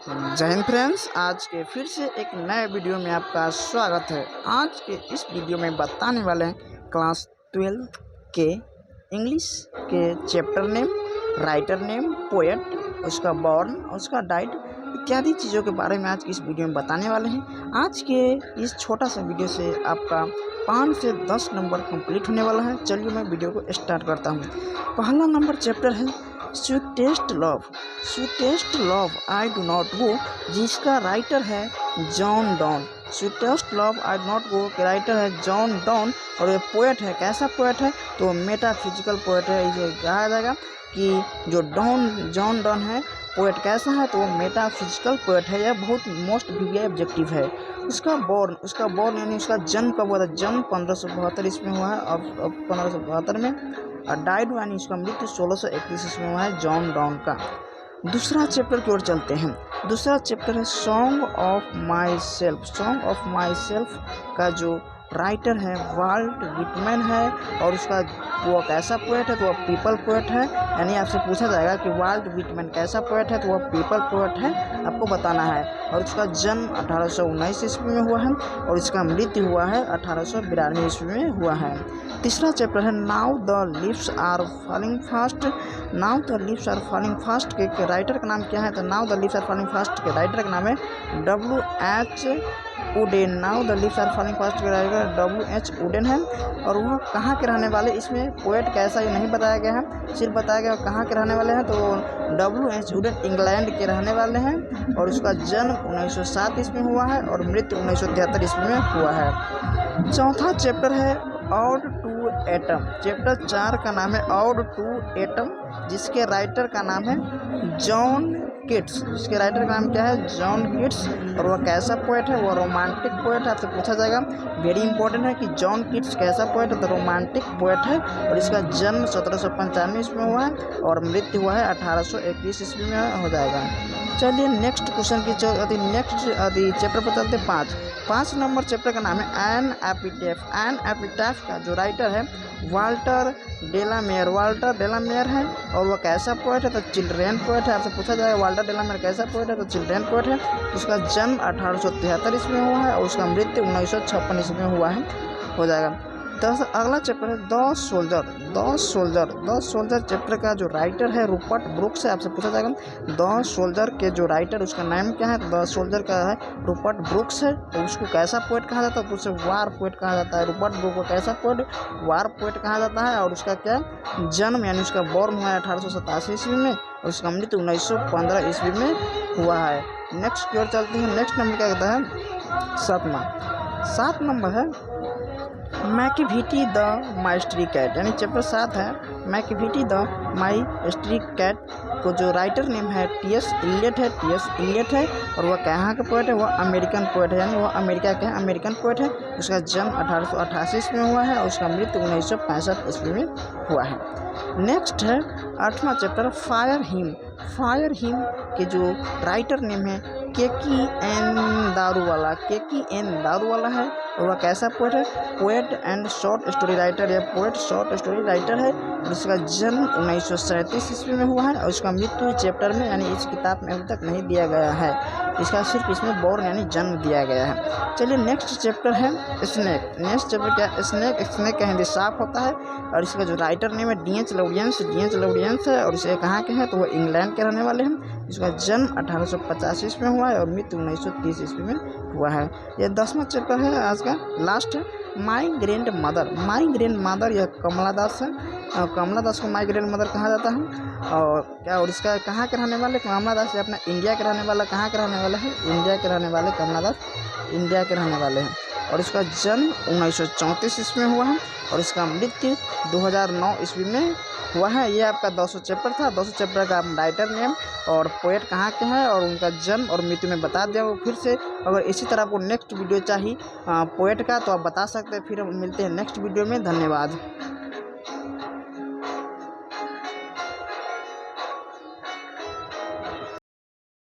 जय हिंद फ्रेंड्स, आज के फिर से एक नए वीडियो में आपका स्वागत है। आज के इस वीडियो में बताने वाले हैं क्लास 12 के इंग्लिश के chapter name, writer name, poet, उसका बॉर्न, उसका डाइट इत्यादि चीज़ों के बारे में आज की इस वीडियो में बताने वाले हैं। आज के इस छोटा सा वीडियो से आपका 5 से 10 नंबर कंप्लीट होने वाला है। चलिए मैं वीडियो को स्टार्ट करता हूँ। पहला नंबर चैप्टर है sweetest love. Sweetest love I do not go, जिसका राइटर है John Donne. Sweetest love I do not go के राइटर है जॉन डॉन और ये पोएट है। कैसा पोएट है? तो मेटाफिजिकल पोएट है। इसे कहा जाएगा कि जो जॉन डॉन है पोएट कैसा है, तो वो मेटाफिजिकल पोएट है। यह बहुत मोस्ट वीवीआई ऑब्जेक्टिव है। उसका बॉर्न यानी उसका जन्म कब हुआ था? जन्म 1572 ईस्वी में हुआ है। अब 1572 में। और डाइड यानी उसका मृत्यु 1631 ईस्वी में हुआ है जॉन डॉन का। दूसरा चैप्टर की ओर चलते हैं। दूसरा चैप्टर है song of my self. Song of my self का जो राइटर है वाल्ट विटमैन है और उसका वो कैसा पोएट है, तो वह पीपल पोएट है। यानी आपसे पूछा जाएगा कि वाल्ट विटमैन कैसा पोएट है, तो वह पीपल पोएट है, आपको बताना है। और उसका जन्म 1819 ईस्वी में हुआ है और इसका मृत्यु हुआ है 1892 ईस्वी में हुआ है। तीसरा चैप्टर है now the leaves are falling fast. Now the leaves are falling fast के राइटर का नाम क्या है? तो now the leaves are falling fast के राइटर का नाम है W.H. Auden. Now the leaves are falling fast के राइटर W.H. उडेन है। और वह कहाँ के रहने वाले, इसमें पोएट कैसा ये नहीं बताया गया है, सिर्फ बताया गया कहाँ के रहने वाले हैं। तो W.H. उडेन इंग्लैंड के रहने वाले हैं और उसका जन्म 1907 ईस्वी में हुआ है और मृत्यु 1973 ईस्वी में हुआ है। चौथा चैप्टर है ऑड टू एटम। चैप्टर 4 का नाम है ऑड टू एटम, जिसके राइटर का नाम है जॉन किट्स। इसके राइटर का नाम क्या है? John Keats. और वह कैसा पोएट है? वह रोमांटिक पोएट है। आपसे पूछा जाएगा, वेरी इंपॉर्टेंट है कि जॉन किट्स कैसा पोएट है? तो रोमांटिक पोएट है और इसका जन्म 1795 ईस्वी में हुआ है और मृत्यु हुआ है 1821 ईस्वी में हो जाएगा। चलिए नेक्स्ट क्वेश्चन की नेक्स्ट चैप्टर पर चलते। 5 नंबर चैप्टर का नाम है एन एपिटैफ। एन एपिटैफ का जो राइटर है वाल्टर डेलामेयर। वाल्टर डेलामेयर है और वह कैसा पोएट है? तो चिल्ड्रेन पोएट है। आपसे पूछा जाएगा वाल्टर डेलामेयर कैसा पोएट है? तो चिल्ड्रेन पोएट है। उसका जन्म 1873 ईस्वी में हुआ है और उसका मृत्यु 1956 ईस्वी में हुआ है, हो जाएगा। अगला चैप्टर है the soldier. The soldier chapter का जो राइटर है रूपर्ट ब्रुक्स है। आपसे पूछा जाएगा द सोल्जर के जो राइटर उसका नाम क्या है? द सोल्जर का है रूपर्ट ब्रुक्स है। और उसको कैसा पोएट कहा जाता है? तो उसे वार पोएट कहा जाता है। रूपर्ट ब्रुक्स को कैसा पोएट? वार पोएट कहा जाता है। और उसका क्या जन्म यानी उसका बॉर्न हुआ है 1887 ईस्वी में और उसका मृत्यु 1915 ईस्वी में हुआ है। नेक्स्ट की ओर चलते हैं। नेक्स्ट नंबर क्या कहता है? 7 नंबर है मैकिविटी द माइस्ट्री कैट। यानी चैप्टर 7 है मैकिविटी द माइस्ट्री कैट को जो राइटर नेम है T.S. इलियट है। T.S. इलियट है और वह कहाँ का पोएट है? वह अमेरिकन पोएट है, यानी वह अमेरिका के अमेरिकन पोएट है। उसका जन्म 1888 ईस्वी में हुआ है और उसका मृत्यु 1965 ईस्वी में हुआ है। नेक्स्ट है 8वां chapter fire hymn. Fire hymn के जो राइटर नेम है KK.N. दारूवाला। KK.N. दारूवाला है और वह कैसा पोएट है? Poet and short story writer या पोएट शॉर्ट स्टोरी राइटर है और इसका जन्म 1937 ईस्वी में हुआ है और उसका मृत्यु चैप्टर में यानी इस किताब में अभी तक नहीं दिया गया है। इसका सिर्फ इसमें बॉर्न यानी जन्म दिया गया है। चलिए नेक्स्ट चैप्टर है स्नेक। नेक्स्ट चैप्टर क्या? स्नेक का हिंदी सांप होता है और इसका जो राइटर नेम है D.H. लॉरेंस है और इसे कहाँ के हैं? तो वो इंग्लैंड के रहने वाले हैं। इसका जन्म 1885 ईस्वी में हुआ है और मृत्यु 1930 ईस्वी में हुआ है। यह 10वां चैप्टर है आज का, लास्ट है my grand mother. My grand mother यह कमला दास है और कमला दास को माई ग्रैंड मदर कहा जाता है। और क्या और इसका कहाँ के रहने वाले? कमला दास अपना इंडिया के रहने वाला। कहाँ के रहने वाला है? इंडिया के रहने वाले कमला दास इंडिया के रहने वाले हैं और इसका जन्म 1934 ईस्वी में हुआ है और इसका मृत्यु 2009 ईस्वी में हुआ है। ये आपका 200 चैप्टर था। 200 चैप्टर का राइटर नेम और पोएट कहाँ के हैं और उनका जन्म और मृत्यु में बता दिया वो फिर से। अगर इसी तरह आपको नेक्स्ट वीडियो चाहिए पोएट का तो आप बता सकते हैं। फिर मिलते हैं नेक्स्ट वीडियो में। धन्यवाद।